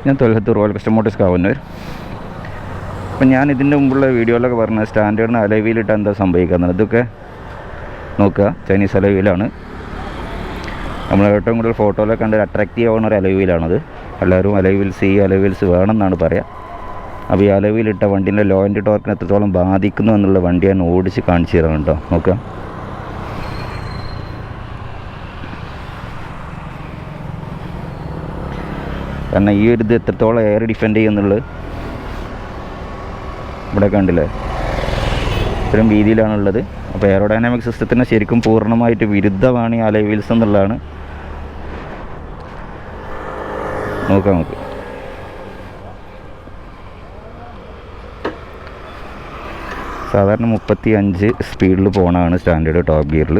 ഞാൻ തൊലഹത്ത് royal custom Motors Kavannur. അപ്പം ഞാൻ ഇതിൻ്റെ മുമ്പുള്ള വീഡിയോയിലൊക്കെ പറഞ്ഞത് സ്റ്റാൻഡേർഡിന് അലവിയിലിട്ട് എന്താ സംഭവിക്കുന്നത്. ഇതൊക്കെ നോക്കുക, ചൈനീസ് അലവിയിലാണ്. നമ്മൾ ഏറ്റവും കൂടുതൽ ഫോട്ടോയിലൊക്കെ കണ്ട് അട്രാക്റ്റീവ് ആവുന്ന ഒരു അലവിയിലാണത്. എല്ലാവരും അലവിൽസ് ഈ അലവിൽസ് വേണമെന്നാണ് പറയുക. അപ്പോൾ ഈ അലവിയിലിട്ട വണ്ടീൻ്റെ ലോ ആൻഡ് ടോർക്കിന് എത്രത്തോളം ബാധിക്കുന്നു എന്നുള്ള വണ്ടി ഞാൻ ഓടിച്ച് കാണിച്ചു തരാം കേട്ടോ. നോക്കുക, കാരണം ഈ ഒരു ഇത് എത്രത്തോളം എയർ ഡിഫെൻഡ് ചെയ്യുന്നുള്ളത് ഇവിടെ കണ്ടില്ലേ, ഇത്രയും വീതിയിലാണുള്ളത്. അപ്പോൾ എയറോഡൈനാമിക് സിസ്റ്റത്തിന് ശരിക്കും പൂർണ്ണമായിട്ട് വിരുദ്ധമാണ് ഈ അലോയ് വീൽസ് എന്നുള്ളതാണ്. നോക്കാം നമുക്ക്. സാധാരണ 35 സ്പീഡിൽ പോകണതാണ് സ്റ്റാൻഡേർഡ് ടോപ്പ് ഗിയറിൽ.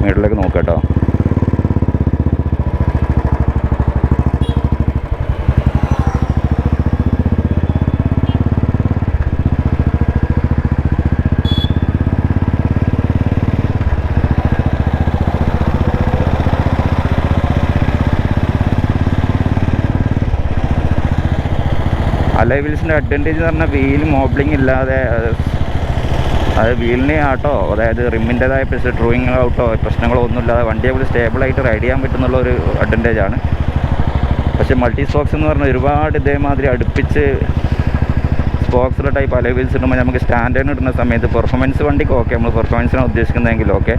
മീറ്ററിലേക്ക് നോക്കാം കേട്ടോ. അലോയ് വീൽസിൻ്റെ അഡ്വാൻറ്റേജ് എന്ന് പറഞ്ഞാൽ വീൽ മോബ്ലിംഗ് ഇല്ലാതെ, അത് വീലിനെ ആട്ടോ, അതായത് റിമ്മിൻ്റെതായ ഡ്രോയിങ് ഔട്ടോ പ്രശ്നങ്ങളോ ഒന്നുമില്ലാതെ വണ്ടിയെ പോലെ സ്റ്റേബിളായിട്ട് റൈഡ് ചെയ്യാൻ പറ്റുന്നുള്ള ഒരു അഡ്വാൻറ്റേജാണ്. പക്ഷേ മൾട്ടി സ്പോക്സ് എന്ന് പറഞ്ഞാൽ ഒരുപാട് ഇതേമാതിരി അടുപ്പിച്ച് സ്പോക്സുള്ള ടൈപ്പ് അലോയ് വീൽസ് ഇടുമ്പോൾ നമുക്ക് സ്റ്റാൻഡേർഡിന് ഇടുന്ന സമയത്ത് പെർഫോമൻസ് വണ്ടിക്ക് ഓക്കെ, നമ്മൾ പെർഫോമൻസിനാണ് ഉദ്ദേശിക്കുന്നതെങ്കിൽ ഓക്കെ.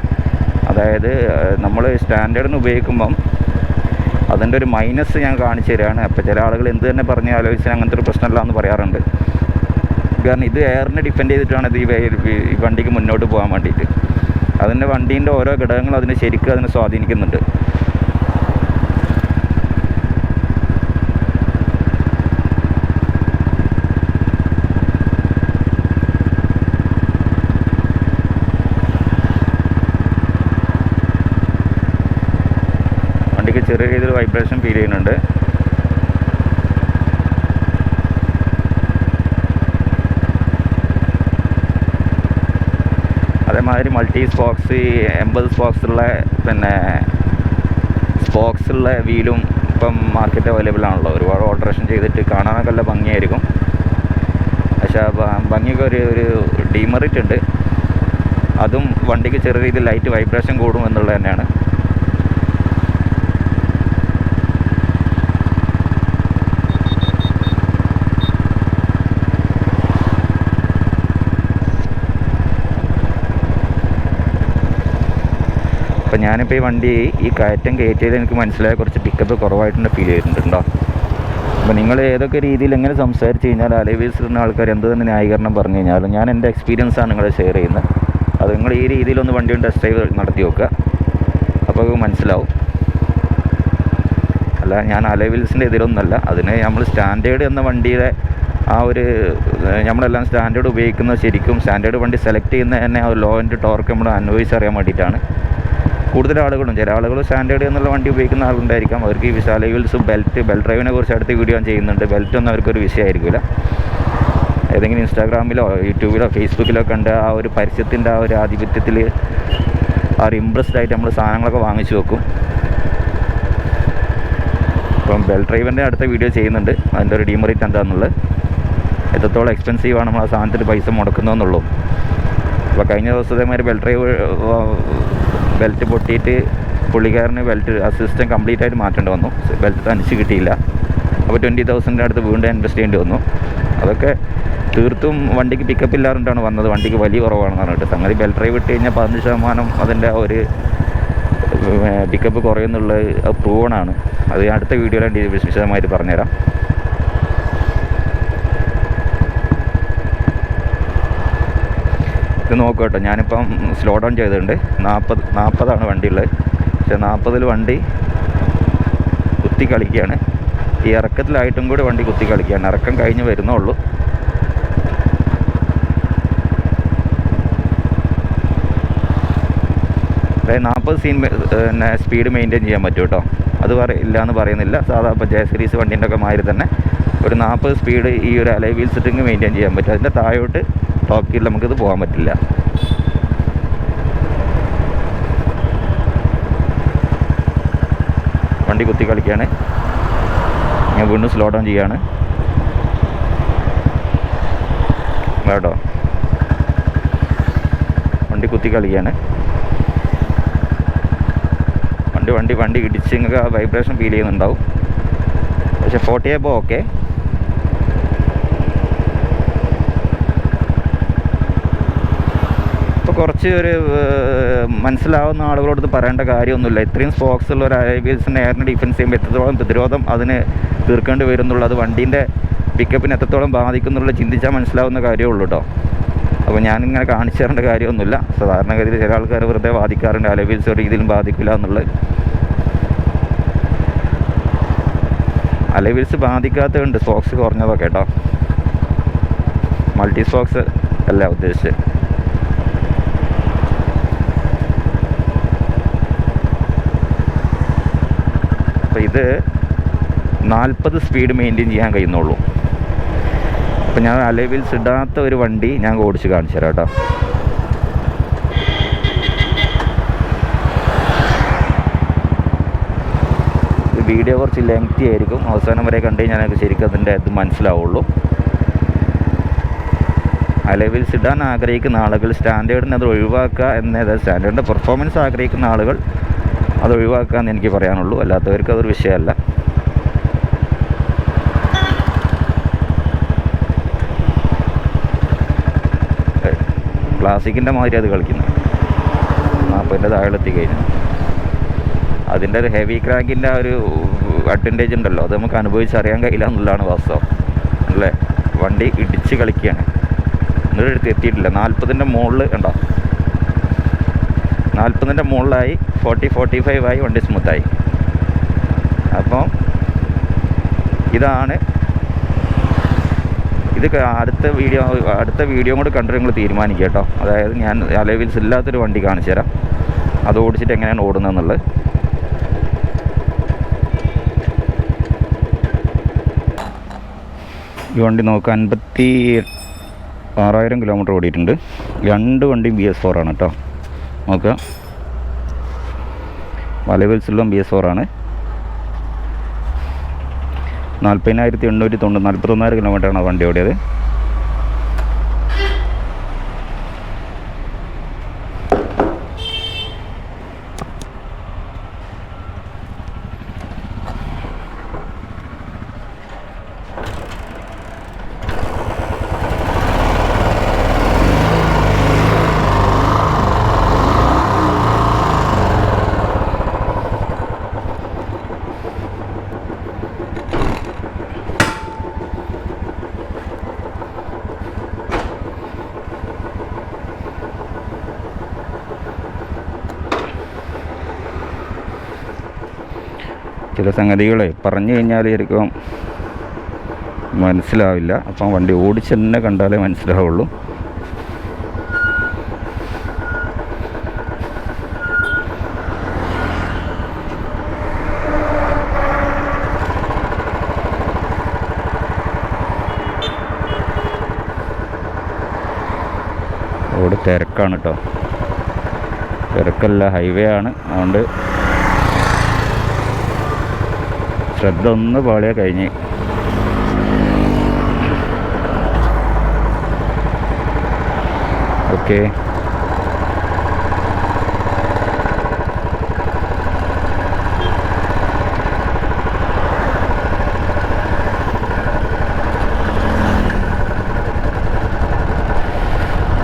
അതായത് നമ്മൾ സ്റ്റാൻഡേർഡിന് ഉപയോഗിക്കുമ്പം അതിൻ്റെ ഒരു മൈനസ് ഞാൻ കാണിച്ചു തരികയാണ്. അപ്പോൾ ചില ആളുകൾ എന്ത് തന്നെ പറഞ്ഞ് ആലോചിച്ചാൽ അങ്ങനത്തെ ഒരു പ്രശ്നമില്ല എന്ന് പറയാറുണ്ട്. കാരണം ഇത് എയറിനെ ഡിപ്പെൻഡ് ചെയ്തിട്ടാണ് ഇത് ഈ വണ്ടിക്ക് മുന്നോട്ട് പോകാൻ വേണ്ടിയിട്ട്. അതിൻ്റെ വണ്ടീൻ്റെ ഓരോ ഘടകങ്ങളും അതിനെ ശരിക്കും അതിനെ സ്വാധീനിക്കുന്നുണ്ട്. വണ്ടിക്ക് ചെറിയ രീതിയിൽ വൈബ്രേഷൻ ഫീൽ ചെയ്യുന്നുണ്ട്. അതേമാതിരി മൾട്ടി സ്പോക്സ് 80 സ്പോക്സുള്ള സ്പോക്സുള്ള വീലും ഇപ്പം മാർക്കറ്റ് അവൈലബിൾ ആണല്ലോ. ഒരുപാട് ഓൾട്ടറേഷൻ ചെയ്തിട്ട് കാണാനൊക്കെ നല്ല ഭംഗിയായിരിക്കും. പക്ഷേ ഭംഗിയൊക്കെ ഒരു ഡീമെറിറ്റ് ഉണ്ട്. അതും വണ്ടിക്ക് ചെറിയ രീതിയിൽ ലൈറ്റ് വൈബ്രേഷൻ കൂടും എന്നുള്ളത് തന്നെയാണ്. അപ്പോൾ ഞാനിപ്പോൾ ഈ വണ്ടി ഈ കയറ്റം കയറ്റിയത് എനിക്ക് മനസ്സിലായ കുറച്ച് പിക്കപ്പ് കുറവായിട്ടുണ്ട് ഫീൽ ചെയ്തിട്ടുണ്ടോ. അപ്പോൾ നിങ്ങൾ ഏതൊക്കെ രീതിയിൽ എങ്ങനെ സംസാരിച്ച് കഴിഞ്ഞാൽ അലോയ് വീൽസ് ഇടുന്ന ആൾക്കാർ എന്ത് തന്നെ ന്യായീകരണം പറഞ്ഞു കഴിഞ്ഞാലും ഞാൻ എൻ്റെ എക്സ്പീരിയൻസാണ് നിങ്ങളെ ഷെയർ ചെയ്യുന്നത്. അത് നിങ്ങൾ ഈ രീതിയിലൊന്ന് വണ്ടി ടെസ്റ്റ് ഡ്രൈവ് നടത്തി നോക്കുക, അപ്പോൾ അത് മനസ്സിലാവും. അല്ല, ഞാൻ അലോയ് വീൽസിൻ്റെ എതിരൊന്നുമല്ല. അതിന് നമ്മൾ സ്റ്റാൻഡേർഡ് എന്ന വണ്ടിയുടെ ആ ഒരു നമ്മളെല്ലാം സ്റ്റാൻഡേർഡ് ഉപയോഗിക്കുന്നത് ശരിക്കും സ്റ്റാൻഡേർഡ് വണ്ടി സെലക്ട് ചെയ്യുന്നത് തന്നെ ആ ലോ ആൻഡ് ടോർക്ക് നമ്മൾ അനുഭവിച്ചറിയാൻ വേണ്ടിയിട്ടാണ്. കൂടുതൽ ആളുകളും ചില ആളുകൾ സ്റ്റാൻഡേർഡ് എന്നുള്ള വണ്ടി ഉപയോഗിക്കുന്ന ആളുണ്ടായിരിക്കാം. അവർക്ക് ഈ അലോയ് വീൽസും ബെൽറ്റ് ഡ്രൈവിനെ കുറിച്ച് അടുത്ത വീഡിയോ ഞാൻ ചെയ്യുന്നുണ്ട്. ബെൽറ്റൊന്നും അവർക്കൊരു വിഷയമായിരിക്കില്ല. ഏതെങ്കിലും ഇൻസ്റ്റാഗ്രാമിലോ യൂട്യൂബിലോ ഫേസ്ബുക്കിലോ കണ്ട ആ ഒരു പരസ്യത്തിൻ്റെ ആ ഒരു ആധിപത്യത്തിൽ ആ ഒരു ഇമ്പ്രസ്ഡ് ആയിട്ട് നമ്മൾ സാധനങ്ങളൊക്കെ വാങ്ങിച്ചു വെക്കും. ഇപ്പം ബെൽറ്റ് ഡ്രൈവിൻ്റെ അടുത്ത വീഡിയോ ചെയ്യുന്നുണ്ട്. അതിൻ്റെ ഒരു ഡീമെറിറ്റ് എന്താണെന്നുള്ളത്, എത്രത്തോളം എക്സ്പെൻസീവാണ് നമ്മൾ ആ സാധനത്തിൽ പൈസ മുടക്കുന്നതെന്നുള്ളൂ. അപ്പോൾ കഴിഞ്ഞ ദിവസത്തെ മാതിരി ബെൽറ്റ് പൊട്ടിയിട്ട് പുള്ളിക്കാരന് ബെൽറ്റ് ആ സിസ്റ്റം കംപ്ലീറ്റ് ആയിട്ട് മാറ്റേണ്ടി വന്നു. ബെൽറ്റ് തനിച്ച് കിട്ടിയില്ല. അപ്പോൾ 20,000 അടുത്ത് വീണ്ടും ഇൻവെസ്റ്റ് ചെയ്യേണ്ടി വന്നു. അതൊക്കെ തീർത്തും വണ്ടിക്ക് പിക്കപ്പ് ഇല്ലാറുണ്ടാണ് വന്നത്. വണ്ടിക്ക് വലിയ കുറവാണെന്ന് പറഞ്ഞിട്ട് സംഗതി ബെൽറ്റ് ഡ്രൈവ് ഇട്ട് കഴിഞ്ഞാൽ 15% അതിൻ്റെ ഒരു പിക്കപ്പ് കുറയുന്നുള്ളത് അത് പ്രൂവണാണ്. അത് അടുത്ത വീഡിയോയിൽ വിശദമായിട്ട് പറഞ്ഞുതരാം. ഇത് നോക്കുക കേട്ടോ. ഞാനിപ്പം സ്ലോ ഡൗൺ ചെയ്തിട്ടുണ്ട്. 40 വണ്ടിയുള്ളത്. പക്ഷേ 40 വണ്ടി കുത്തി കളിക്കുകയാണ്. ഈ ഇറക്കത്തിലായിട്ടും കൂടി വണ്ടി കുത്തി കളിക്കുകയാണ്. ഇറക്കം കഴിഞ്ഞ് വരുന്നുള്ളൂ. അതായത് 40 സ്പീഡ് മെയിൻറ്റെയിൻ ചെയ്യാൻ പറ്റും കേട്ടോ. അത് ഇല്ല എന്ന് പറയുന്നില്ല. സാധാ ഇപ്പോൾ ജെ സീരീസ് വണ്ടീൻ്റെ ഒക്കെ മാതിരി തന്നെ ഒരു 40 സ്പീഡ് ഈ ഒരു അലോയ് വീൽ സെറ്റിംഗ് മെയിൻറ്റെയിൻ ചെയ്യാൻ പറ്റും. അതിൻ്റെ താഴോട്ട് ടോപ്പ് ഗിയറിൽ നമുക്കിത് പോകാൻ പറ്റില്ല. വണ്ടി കുത്തി കളിക്കുകയാണ്. ഞാൻ വീണ്ടും സ്ലോ ഡൗൺ ചെയ്യാണ് കേട്ടോ. വണ്ടി കുത്തി കളിക്കുകയാണ്. വണ്ടി ഇടിച്ച് നിങ്ങൾക്ക് ആ വൈബ്രേഷൻ ഫീൽ ചെയ്യുന്നുണ്ടാവും. പക്ഷെ 40 ആയപ്പോൾ ഓക്കെ. ഇപ്പോൾ കുറച്ച് ഒരു മനസ്സിലാവുന്ന ആളുകളോട് പറയേണ്ട കാര്യമൊന്നുമില്ല. ഇത്രയും സ്പോക്സ് ഉള്ള ഒരു അലോയ് വീൽസിൻ്റെ എയറിനെ ഡിഫെൻസ് ചെയ്യുമ്പോൾ എത്രത്തോളം പ്രതിരോധം അതിന് തീർക്കേണ്ടി വരുന്നുള്ളത്, വണ്ടീൻ്റെ പിക്കപ്പിന് എത്രത്തോളം ബാധിക്കുന്നുള്ള ചിന്തിച്ചാൽ മനസ്സിലാവുന്ന കാര്യമേ ഉള്ളൂ കേട്ടോ. അപ്പോൾ ഞാനിങ്ങനെ കാണിച്ചു തരേണ്ട കാര്യമൊന്നുമില്ല. സാധാരണഗതിയിൽ ചില ആൾക്കാർ വെറുതെ ബാധിക്കാറുണ്ട് അലോയ് വീൽസ് ഒരു രീതിയിലും ബാധിക്കില്ല എന്നുള്ളത്. അലോയ് വീൽസ് ബാധിക്കാത്തതുണ്ട് സ്പോക്സ് കുറഞ്ഞതൊക്കെ കേട്ടോ. മൾട്ടി സ്പോക്സ് അല്ല ഉദ്ദേശിച്ച്. അപ്പോൾ ഇത് 40 സ്പീഡ് മെയിൻറ്റെയിൻ ചെയ്യാൻ കഴിയുന്നുള്ളൂ. അപ്പോൾ ഞാൻ അലോയ് വീൽസ് ഇടാത്ത ഒരു വണ്ടി ഞാൻ ഓടിച്ച് കാണിച്ചു തരാം കേട്ടോ. വീഡിയോ കുറച്ച് ലെങ്തി ആയിരിക്കും. അവസാനം വരെ കണ്ടു കഴിഞ്ഞാൽ എനിക്ക് ശരിക്കും അതിൻ്റെ ഇത് മനസ്സിലാവുള്ളൂ. അലോയ് വീൽസ് ഇടാൻ ആഗ്രഹിക്കുന്ന ആളുകൾ സ്റ്റാൻഡേർഡിന് അത് ഒഴിവാക്കുക എന്നത്, സ്റ്റാൻഡേർഡിൻ്റെ പെർഫോമൻസ് ആഗ്രഹിക്കുന്ന ആളുകൾ അത് ഒഴിവാക്കുക എന്ന് എനിക്ക് പറയാനുള്ളൂ. അല്ലാത്തവർക്ക് അതൊരു വിഷയമല്ല. ക്ലാസിക്കിൻ്റെ മാതിരി അത് കളിക്കുന്നത് 40 താഴെത്തി കഴിഞ്ഞു. അതിൻ്റെ ഒരു ഹെവി ക്രാങ്കിൻ്റെ ആ ഒരു അഡ്വാൻറ്റേജ് ഉണ്ടല്ലോ, അത് നമുക്ക് അനുഭവിച്ചറിയാൻ കഴിയില്ല എന്നുള്ളതാണ് വാസ്തവം അല്ലേ. വണ്ടി ഇടിച്ച് കളിക്കുകയാണ്. എന്നിട്ട് എത്തിയിട്ടില്ല. 40ൻ്റെ മുകളിൽ ഉണ്ടോ, 40ൻ്റെ മുകളിലായി. 40-45 ആയി വണ്ടി സ്മൂത്തായി. അപ്പം ഇതാണ് ഇത്. അടുത്ത വീഡിയോ കൂടെ കണ്ടിട്ട് നിങ്ങൾ തീരുമാനിക്കുക കേട്ടോ. അതായത് ഞാൻ അലോയ് വീൽസ് ഇല്ലാത്തൊരു വണ്ടി കാണിച്ചു തരാം, അത് ഓടിച്ചിട്ട് എങ്ങനെയാണ് ഓടുന്നതെന്നുള്ളത്. ഈ വണ്ടി നോക്കുക, 56,000 കിലോമീറ്റർ ഓടിയിട്ടുണ്ട്. 2 വണ്ടിയും BS4 ആണ് കേട്ടോ. നോക്കുക, അലോയ് വീൽസുള്ള BS4 ആണ്. 40,890 41,000 കിലോമീറ്ററാണ് വണ്ടി ഓടിയത്. ചില സംഗതികളെ പറഞ്ഞു കഴിഞ്ഞാൽ ശരിക്കും മനസ്സിലാവില്ല. അപ്പം വണ്ടി ഓടിച്ച് തന്നെ കണ്ടാലേ മനസ്സിലാവുള്ളൂ. റോഡ് തിരക്കാണ് കേട്ടോ. തിരക്കല്ല, ഹൈവേ ആണ്. അതുകൊണ്ട് ശ്രദ്ധ ഒന്ന് പാളിയാൽ കഴിഞ്ഞ്. ഓക്കെ,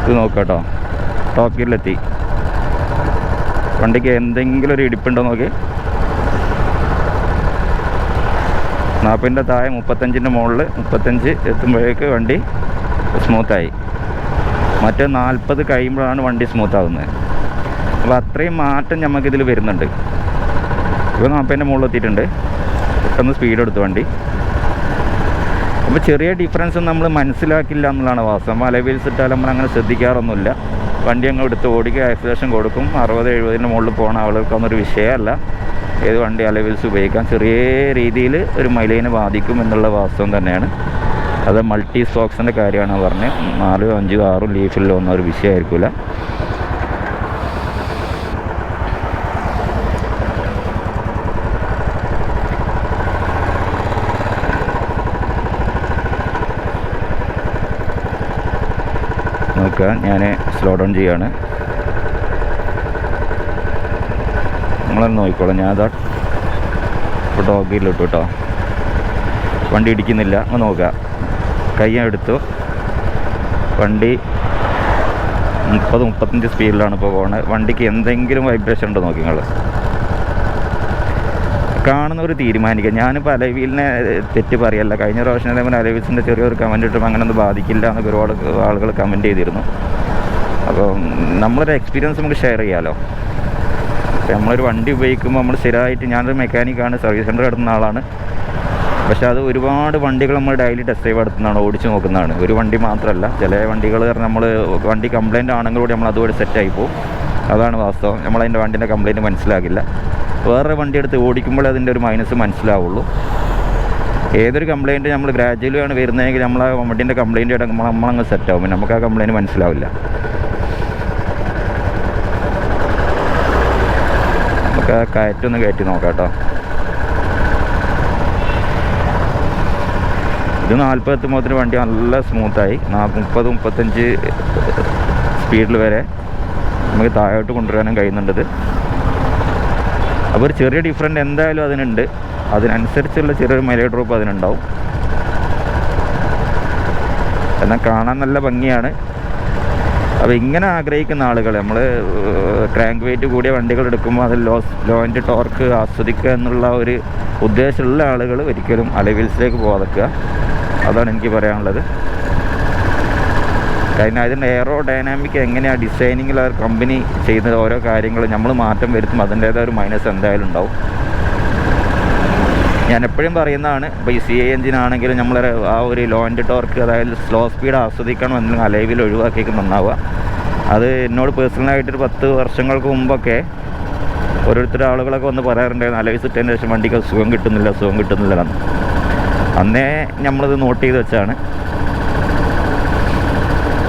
ഇത് നോക്കാട്ടോ. ടോപ്പ് ഗിയറിലെത്തി. വണ്ടിക്ക് എന്തെങ്കിലും ഒരു ഇടിപ്പുണ്ടോ നോക്കി. 40ൻ്റെ താഴെ 35ൻ്റെ മുകളിൽ 35 എത്തുമ്പോഴേക്ക് വണ്ടി സ്മൂത്തായി. മറ്റേ 40 കഴിയുമ്പോഴാണ് വണ്ടി സ്മൂത്താവുന്നത്. അപ്പോൾ അത്രയും മാറ്റം നമുക്കിതിൽ വരുന്നുണ്ട്. ഇപ്പോൾ 40ൻ്റെ മുകളിൽ എത്തിയിട്ടുണ്ട്. പെട്ടെന്ന് സ്പീഡ് എടുത്തു വണ്ടി. അപ്പോൾ ചെറിയ ഡിഫറൻസ് നമ്മൾ മനസ്സിലാക്കില്ല എന്നുള്ളതാണ് വാസ്തവം. അലോയ് വീൽസ് ഇട്ടാൽ നമ്മളങ്ങനെ ശ്രദ്ധിക്കാറൊന്നുമില്ല. വണ്ടി അങ്ങ് എടുത്ത് ഓടിക്കുക, ആക്സിലേഷൻ കൊടുക്കും. 60-70 മുകളിൽ പോകുന്ന ആളുകൾക്കൊന്നൊരു വിഷയമല്ല. ഏത് വണ്ടി അലോയ് ഉപയോഗിക്കാം. ചെറിയ രീതിയിൽ ഒരു മൈലേജിനെ ബാധിക്കും എന്നുള്ള വാസ്തവം തന്നെയാണ്. അത് മൾട്ടി സ്പോക്സിൻ്റെ കാര്യമാണ് പറഞ്ഞത്. 4, 5, 6 ലീഫിലൊന്നും ഒരു വിഷയമായിരിക്കില്ല. നോക്കുക, ഞാൻ സ്ലോ ഡൗൺ ചെയ്യാണ്. നിങ്ങളൊന്ന് നോക്കിക്കോളാം. ഞാൻ അതാ ഇപ്പോൾ ഡോഗിലിട്ടു കേട്ടോ. വണ്ടി ഇടിക്കുന്നില്ല. അങ്ങ് നോക്കുക, കൈ എടുത്തു. വണ്ടി 30-35 സ്പീഡിലാണ് ഇപ്പോൾ പോകുന്നത്. വണ്ടിക്ക് എന്തെങ്കിലും വൈബ്രേഷൻ ഉണ്ടോ നോക്കി നിങ്ങൾ. കാണുന്നവർ തീരുമാനിക്കുക. ഞാനിപ്പോൾ അലൈവീലിനെ തെറ്റ് പറയല്ല. കഴിഞ്ഞ പ്രാവശ്യം അതേപോലെ അലൈവീൽസിൻ്റെ ചെറിയൊരു കമൻറ്റ് ഇട്ടുമ്പോൾ അങ്ങനെയൊന്നും ബാധിക്കില്ല എന്നൊക്കെ ഒരുപാട് ആളുകൾ കമൻറ്റ് ചെയ്തിരുന്നു. അപ്പോൾ നമ്മളൊരു എക്സ്പീരിയൻസ് നമുക്ക് ഷെയർ ചെയ്യാമല്ലോ. നമ്മളൊരു വണ്ടി ഉപയോഗിക്കുമ്പോൾ നമ്മൾ സ്ഥിരമായിട്ട്, ഞാനൊരു മെക്കാനിക്കാണ്, സർവീസ് സെൻ്റർ നടത്തുന്ന ആളാണ്. പക്ഷേ അത് ഒരുപാട് വണ്ടികൾ നമ്മൾ ഡെയിലി ടെസ്റ്റ് ഡ്രൈവ് നടത്തുന്നതാണ്, ഓടിച്ച് നോക്കുന്നതാണ്. ഒരു വണ്ടി മാത്രമല്ല, ചില വണ്ടികൾ പറഞ്ഞാൽ നമ്മൾ വണ്ടി കംപ്ലയിൻ്റ് ആണെങ്കിൽ കൂടി നമ്മൾ അതുവരെ സെറ്റായി പോകും. അതാണ് വാസ്തവം. നമ്മളതിൻ്റെ വണ്ടീൻ്റെ കംപ്ലയിൻറ്റ് മനസ്സിലാക്കില്ല. വേറെ വണ്ടി എടുത്ത് ഓടിക്കുമ്പോൾ അതിൻ്റെ ഒരു മൈനസ് മനസ്സിലാവുള്ളൂ. ഏതൊരു കംപ്ലയിൻറ്റ് നമ്മൾ ഗ്രാജുവലിയാണ് വരുന്നതെങ്കിൽ നമ്മൾ ആ വണ്ടീൻ്റെ കംപ്ലയിൻറ്റ് എടുക്കുമ്പോൾ നമ്മളങ്ങ് സെറ്റാവും. പിന്നെ നമുക്ക് ആ കംപ്ലയിൻറ്റ് മനസ്സിലാവില്ല. നമുക്ക് ആ കയറ്റൊന്ന് കയറ്റി നോക്കാം കേട്ടോ. ഇത് 40 എത്തുമ്പോഴത്തിന് വണ്ടി നല്ല സ്മൂത്തായി. 30-35 സ്പീഡിൽ വരെ നമുക്ക് താഴോട്ട് കൊണ്ടുവരാനും കഴിയുന്നുണ്ട്. അപ്പോൾ ഒരു ചെറിയ ഡിഫറൻറ്റ് എന്തായാലും അതിനുണ്ട്. അതിനനുസരിച്ചുള്ള ചെറിയൊരു മൈലേജ് ഡ്രോപ്പ് അതിനുണ്ടാവും. എന്നാൽ കാണാൻ നല്ല ഭംഗിയാണ്. അപ്പോൾ ഇങ്ങനെ ആഗ്രഹിക്കുന്ന ആളുകൾ, നമ്മൾ ക്രാങ്ക് വെയിറ്റ് കൂടിയ വണ്ടികൾ എടുക്കുമ്പോൾ അതിൽ ലോ എൻഡ് ടോർക്ക് ആസ്വദിക്കുക എന്നുള്ള ഒരു ഉദ്ദേശമുള്ള ആളുകൾ ഒരിക്കലും അലൈവീൽസിലേക്ക് പോകാതിരിക്കുക. അതാണ് എനിക്ക് പറയാനുള്ളത്. കാരണം അതിൻ്റെ എയറോ ഡൈനാമിക് എങ്ങനെയാണ് ഡിസൈനിങ്ങിൽ ആ കമ്പനി ചെയ്യുന്നത്, ഓരോ കാര്യങ്ങൾ നമ്മൾ മാറ്റം വരുത്തും, അതിൻ്റേതായ ഒരു മൈനസ് എന്തായാലും ഉണ്ടാവും. ഞാൻ എപ്പോഴും പറയുന്നതാണ്, ഇപ്പോൾ ഈ CI എഞ്ചിനാണെങ്കിലും നമ്മൾ ആ ഒരു ലോ എൻഡ് ടോർക്ക്, അതായത് സ്ലോ സ്പീഡ് ആസ്വദിക്കണം എന്നും അലൈവിൽ ഒഴിവാക്കിയേക്ക് നന്നാവുക. അത് എന്നോട് പേഴ്സണലായിട്ടൊരു 10 വർഷങ്ങൾക്ക് മുമ്പൊക്കെ ഓരോരുത്തരുടെ ആളുകളൊക്കെ വന്ന് പറയാറുണ്ടായിരുന്നു, അലൈവ് സിറ്റതിന് ശേഷം വണ്ടിക്ക് സുഖം കിട്ടുന്നില്ല എന്ന്. അന്നേ നമ്മളത് നോട്ട് ചെയ്ത് വെച്ചാണ്.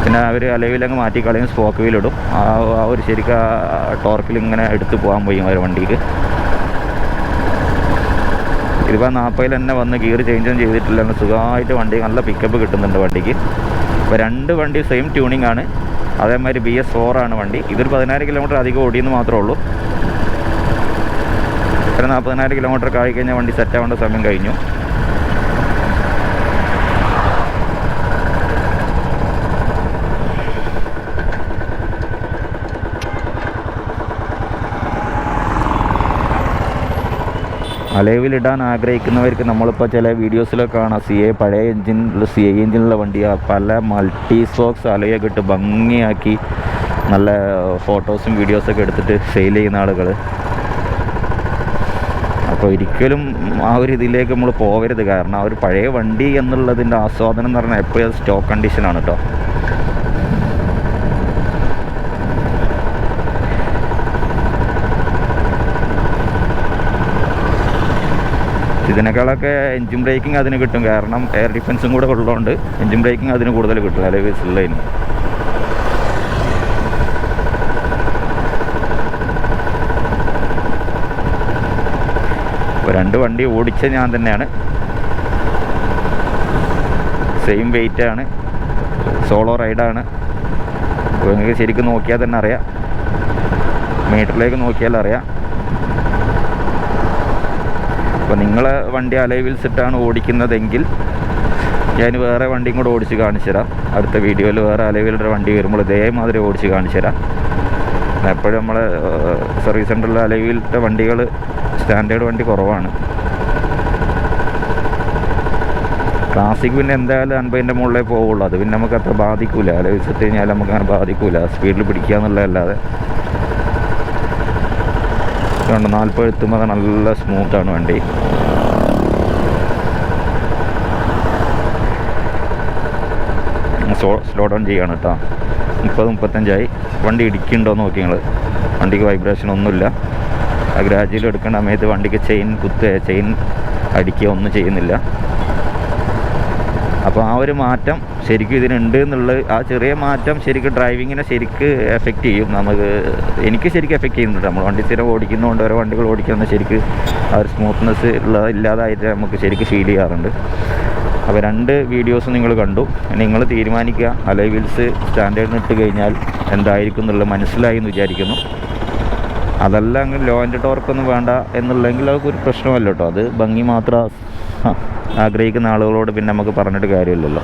പിന്നെ അവർ അലൈവിലങ്ങ് മാറ്റി കളയും, സ്പോക്ക് വീലിടും. ആ ഒരു ശരിക്കും ടോർക്കിൽ ഇങ്ങനെ എടുത്ത് പോകാൻ പോയി അവർ വണ്ടിക്ക്. ഇതിപ്പോൾ 40 തന്നെ വന്ന് ഗിയർ ചേഞ്ചൊന്നും ചെയ്തിട്ടില്ല. സുഖമായിട്ട് വണ്ടി നല്ല പിക്കപ്പ് കിട്ടുന്നുണ്ട് വണ്ടിക്ക്. ഇപ്പോൾ 2 വണ്ടി സെയിം ട്യൂണിംഗ് ആണ്. അതേമാതിരി BS4 ആണ് വണ്ടി. ഇതൊരു 14 കിലോമീറ്റർ അധികം ഓടിയെന്ന് മാത്രമേ ഉള്ളൂ. ഒരു 40,000 കിലോമീറ്റർ ആയി കഴിഞ്ഞാൽ വണ്ടി സെറ്റാവേണ്ട സമയം കഴിഞ്ഞു. അലൈവിലിടാൻ ആഗ്രഹിക്കുന്നവർക്ക് നമ്മളിപ്പോൾ ചില വീഡിയോസിലൊക്കെ കാണാം, പഴയ CI എഞ്ചിനുള്ള വണ്ടി പല മൾട്ടി സ്പോക്സ് അലയൊക്കെ ഇട്ട് ഭംഗിയാക്കി നല്ല ഫോട്ടോസും വീഡിയോസൊക്കെ എടുത്തിട്ട് സെയിൽ ചെയ്യുന്ന ആളുകൾ. അപ്പോൾ ഒരിക്കലും ആ ഒരു ഇതിലേക്ക് നമ്മൾ പോകരുത്. കാരണം ആ ഒരു പഴയ വണ്ടി എന്നുള്ളതിൻ്റെ ആസ്വാദനം എന്ന് പറഞ്ഞാൽ എപ്പോഴും സ്റ്റോക്ക് കണ്ടീഷനാണ് കേട്ടോ. ഇതിനേക്കാളൊക്കെ എൻജിൻ ബ്രേക്കിംഗ് അതിന് കിട്ടും. കാരണം എയർ ഡിഫൻസും കൂടെ ഉള്ളതുകൊണ്ട് എൻജിൻ ബ്രേക്കിംഗ് അതിന് കൂടുതൽ കിട്ടും അലൈവീൽസുള്ളതിന്. ഇപ്പോൾ 2 വണ്ടി ഓടിച്ച ഞാൻ തന്നെയാണ്. സെയിം വെയിറ്റാണ്, സോളോ റൈഡാണ്. അപ്പോൾ നിങ്ങൾക്ക് ശരിക്കും നോക്കിയാൽ തന്നെ അറിയാം, മീറ്ററിലേക്ക് നോക്കിയാൽ അറിയാം. അപ്പോൾ നിങ്ങളെ വണ്ടി അലൈവീൽസ് ഇട്ടാണ് ഓടിക്കുന്നതെങ്കിൽ ഞാൻ വേറെ വണ്ടിയും കൂടെ ഓടിച്ച് കാണിച്ചു തരാം. അടുത്ത വീഡിയോയിൽ വേറെ അലൈവീലിൻ്റെ വണ്ടി വരുമ്പോൾ ഇതേമാതിരി ഓടിച്ച് കാണിച്ചു തരാം. എപ്പോഴും നമ്മളെ സർവീസ് സെൻ്ററിൽ അലൈവീലിൻ്റെ വണ്ടികൾ സ്റ്റാൻഡേർഡ് വണ്ടി കുറവാണ്. ക്ലാസിക് പിന്നെ എന്തായാലും 50ൻ്റെ മുകളിലേ പോവുള്ളൂ. അത് പിന്നെ നമുക്ക് അത്ര ബാധിക്കില്ല. അലൈവീൽസ് ഇട്ട് കഴിഞ്ഞാൽ നമുക്ക് അങ്ങനെ ബാധിക്കില്ല. സ്പീഡിൽ പിടിക്കുക എന്നുള്ളതല്ലാതെ. 40 എത്തുമ്പോൾ നല്ല സ്മൂത്താണ് വണ്ടി. സ്ലോ ഡൗൺ ചെയ്യാണ് കേട്ടോ. 30-35 വണ്ടി ഇടിക്കുന്നുണ്ടോ എന്ന് നോക്കി നിങ്ങൾ. വണ്ടിക്ക് വൈബ്രേഷൻ ഒന്നുമില്ല. ആ ഗ്രാജുവൽ എടുക്കേണ്ട സമയത്ത് വണ്ടിക്ക് ചെയിൻ അടിക്കുക ഒന്നും ചെയ്യുന്നില്ല. അപ്പോൾ ആ ഒരു മാറ്റം ശരിക്കും ഇതിനുണ്ട് എന്നുള്ളത്, ആ ചെറിയ മാറ്റം ശരിക്കും ഡ്രൈവിങ്ങിനെ ശരിക്ക് എഫക്റ്റ് ചെയ്യും. എനിക്ക് ശരിക്കും എഫക്റ്റ് ചെയ്യുന്നുണ്ട്. നമ്മൾ വണ്ടി സ്ഥിരം ഓടിക്കുന്നതുകൊണ്ട് ഓരോ വണ്ടികൾ ഓടിക്കുന്ന ശരിക്ക് ആ ഒരു സ്മൂത്ത്നെസ് ഇല്ലാതായിട്ട് നമുക്ക് ശരിക്കും ഫീൽ ചെയ്യാറുണ്ട്. അപ്പോൾ 2 വീഡിയോസ് നിങ്ങൾ കണ്ടു. നിങ്ങൾ തീരുമാനിക്കുക അലോയ് വീൽസ് സ്റ്റാൻഡേർഡിന് ഇട്ട് കഴിഞ്ഞാൽ എന്തായിരിക്കും എന്നുള്ളത് മനസ്സിലായി എന്ന് വിചാരിക്കുന്നു. അതല്ല അങ്ങ് ലോ ആൻഡ് ടോർക്കൊന്നും വേണ്ട എന്നുള്ളെങ്കിൽ അതൊക്കെ ഒരു പ്രശ്നമല്ല കേട്ടോ. അത് ഭംഗി മാത്രം ആഗ്രഹിക്കുന്ന ആളുകളോട് പിന്നെ നമുക്ക് പറഞ്ഞിട്ട് കാര്യമില്ലല്ലോ.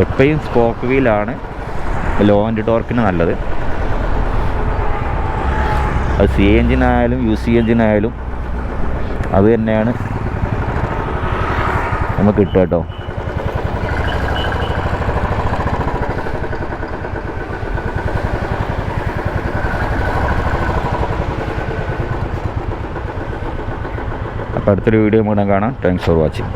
എപ്പോഴും സ്പോക്ക് വീലാണ് ലോ ആൻഡ് ടോർക്കിന് നല്ലത്. അത് സി എഞ്ചിനായാലും UC എഞ്ചിനായാലും അത് തന്നെയാണ് നമുക്ക് കിട്ടുക കേട്ടോ. അപ്പോൾ അടുത്തൊരു വീഡിയോ കൂടെ കാണാം. Thanks for watching.